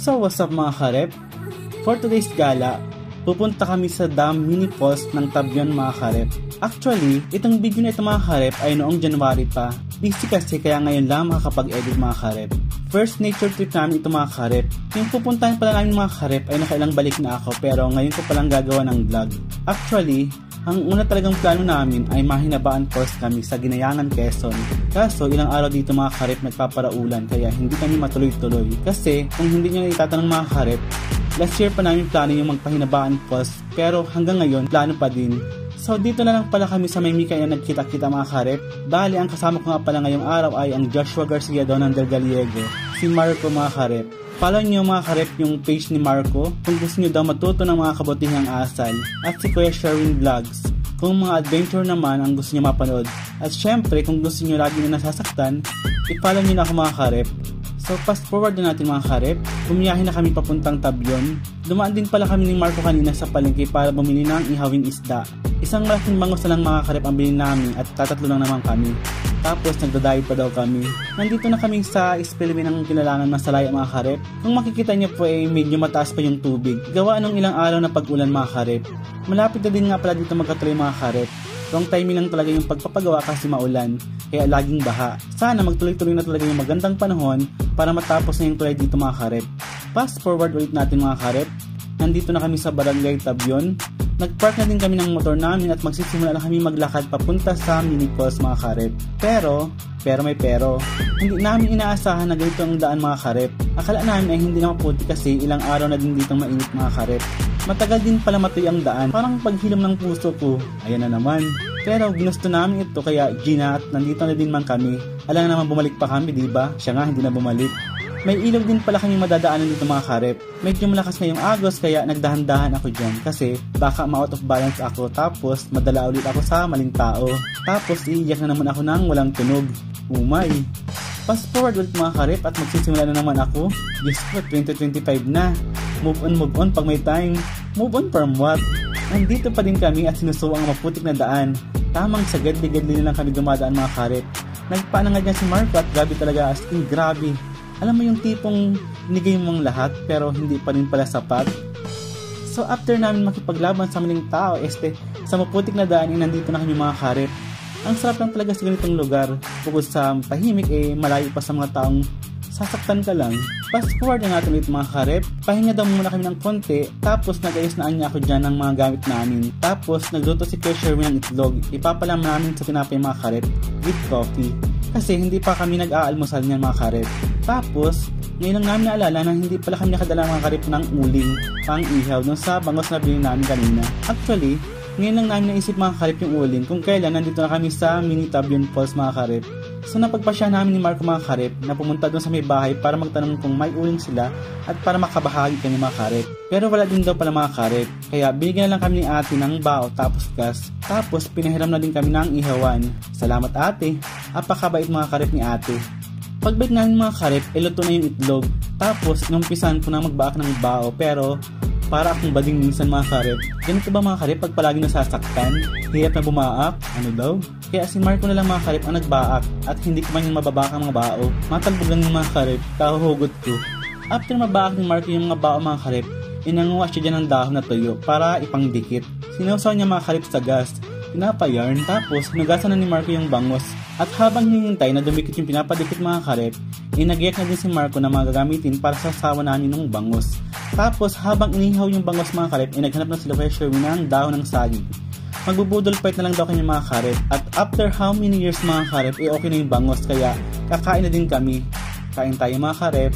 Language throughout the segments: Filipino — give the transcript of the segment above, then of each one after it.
So what's up mga karep? For today's gala, pupunta kami sa Dam Mini Falls ng Tabion mga karep. Actually, itong video na ito mga karep ay noong January pa. Busy kasi kaya ngayon lang makakapag-edit mga karep. First nature trip namin ito mga karep. Yung pupuntahan pala namin mga karep ay nakailang balik na ako pero ngayon ko palang gagawa ng vlog. Actually, ang una talagang plano namin ay Mahinabaan Falls kami sa Ginayangan, Quezon. Kaso ilang araw dito mga karep nagpaparaulan kaya hindi kami matuloy-tuloy. Kasi kung hindi nyo itatanong mga karep, last year pa namin plano yung magpahinabaan Falls pero hanggang ngayon plano pa din. So dito na lang pala kami sa Maymika na nagkita-kita mga karep. Bali ang kasama ko nga pala ngayong araw ay ang Joshua Garcia Donander Gallego, si Marco mga karep. Follow nyo mga karep yung page ni Marco kung gusto nyo daw matuto ng mga kabutihang asal, at si Kuya Sherwin Vlogs kung mga adventure naman ang gusto nyo mapanood. At syempre kung gusto nyo lagi na nasasaktan, i-follow nyo na ako mga karep. So fast forward na natin mga karep, bumiyahe na kami papuntang Tabion. Dumaan din pala kami ni Marco kanina sa palengke para bumili ng ihawing isda. Isang malaking bangos na lang mga karep ang bilhin namin at tatatlo lang naman kami. Tapos nagdadive pa daw kami. Nandito na kami sa spillway ng Kinalangan Masalaya mga karep. Kung makikita nyo po ay medyo mataas pa yung tubig. Gawa ng ilang araw na pag-ulan mga karep. Malapit na din nga pala dito magkatuloy mga karep. Wrong timing lang talaga yung pagpapagawa kasi maulan, kaya laging baha. Sana magtuloy-tuloy na talaga yung magandang panahon para matapos na yung tulay dito mga karep. Fast forward ulit natin mga karep. Nandito na kami sa Barangay Tabion. Nagpark na din kami ng motor namin at magsisimula na kami maglakad papunta sa Mini Falls mga karep. Pero may pero. Hindi namin inaasahan na ganito ang daan mga karep. Akala namin ay hindi na maputi kasi ilang araw na din ditong mainit mga karep. Matagal din pala matuy ang daan. Parang paghilom ng puso ko. Ayan na naman. Pero ginusto namin ito kaya Gina at nandito na din man kami. Alam naman bumalik pa kami diba? Siya nga hindi na bumalik. May ilog din pala kami madadaanan dito mga karep. Medyo malakas na yung agos kaya nagdahan-dahan ako dyan kasi baka ma-out of balance ako tapos madala ulit ako sa maling tao. Tapos iiyak na naman ako ng walang tunog. Umay. Fast forward ulit mga karep at magsisimula na naman ako. Diyos ko, 2025 na. Move on pag may time. Move on from what? Nandito pa din kami at sinusuwang ang maputik na daan. Tamang sa gadli-gadli na lang kami dumadaan mga karep. Nagpaana nga dyan si Marco at grabe talaga as in grabe. Alam mo yung tipong binigay mong lahat pero hindi pa rin pala sapat. So after namin makipaglaban sa maling tao, sa maputik na daan nandito na kami mga karep. Ang sarap lang talaga sa ganitong lugar. Bukod sa tahimik malayo pa sa mga taong sasaktan ka lang. Fast forward na natin ulit mga karep. Pahinga daw muna kami ng konti. Tapos nag-ayos na niya ako dyan ng mga gamit namin. Tapos nagluto si Kuya Sherwin ng itlog. Ipapalam namin sa tinapay mga karep with coffee. Kasi hindi pa kami nag-aalmusal niyan mga karep. Tapos, ngayon lang namin naalala na hindi pala kami nakadala mga karep ng uling pang ihaw dun sa bangos na bilhin namin kanina. Actually, ngayon lang namin naisip mga karep yung uling kung kailan nandito na kami sa Mini Tabion Falls mga karep. So napagpasya namin ni Marco mga karep na pumunta dun sa may bahay para magtanong kung may uling sila at para makabahagi kami mga karep. Pero wala din daw pala mga karep. Kaya binigyan na lang kami ni ate ng bao tapos gas. Tapos pinahiram na din kami ng ihawan. Salamat ate. Apakabait mga karep ni ate. Pagbalik namin mga karep, iluto na yung itlog. Tapos inumpisan ko na magbaak ng bao pero para akong bading minsan mga karep. Ganito ba mga karep pag palagi nasasaktan? Hirap na bumaak? Ano daw? Kaya si Marco na lang mga karep ang nagbaak at hindi ko man yung mababaka ang mga bao. Matalbugan yung mga karep, kahuhugot ko. After mabaak ni Marco yung mga bao mga karep, inanguha siya dyan ng dahon na tuyo para ipangdikit. Sinawsaw niya mga karep sa gas. Pinapayarn tapos hinugasan na ni Marco yung bangos. At habang hinihintay na dumikit yung pinapadikit mga karep, inagiyak na din si Marco na mga gagamitin para sa sawa namin ng bangos. Tapos habang inihaw yung bangos mga karep, naghanap na sila Kuya Sherwin ng dahon ng saging. Magbubudol fight na lang daw kanya mga karep. At after how many years mga karep, okay na yung bangos kaya kakain na din kami. Kain tayo mga karep.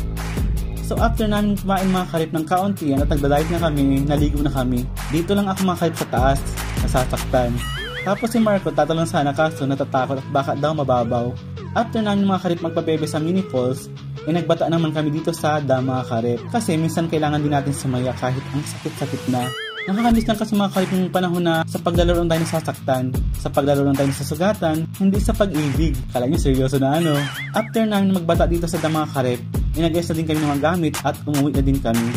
So after namin kumain mga karep ng kauntian at nagdadive na kami, naligo na kami. Dito lang ako mga karep sa taas, nasasaktan. Tapos si Marco tatalon sana kaso natatakot at baka daw mababaw. After namin mga karep magpabebe sa Mini Falls, nagbata naman kami dito sa dam mga karep. Kasi minsan kailangan din natin sumaya kahit ang sakit-sakit na. Nakakamiss lang kasi mga karep yung panahon na sa paglalaro tayo nasasaktan, sa paglalaro tayo nasasugatan, hindi sa pag-ibig. Kala nyo seryoso na ano. After namin magbata dito sa dam mga karep, inag-ayos na din kami ng mga gamit at umuwi na din kami.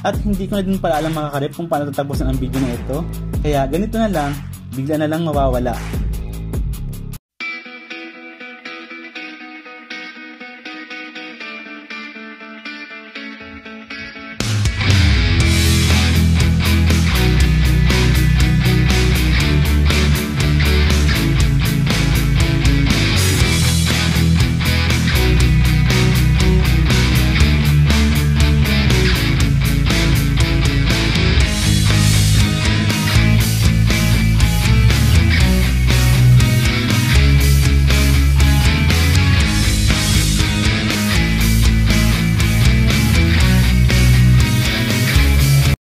At hindi ko na din pala alam mga karep kung paano tatapusin ang video na ito. Kaya ganito na lang, bigla na lang mawawala.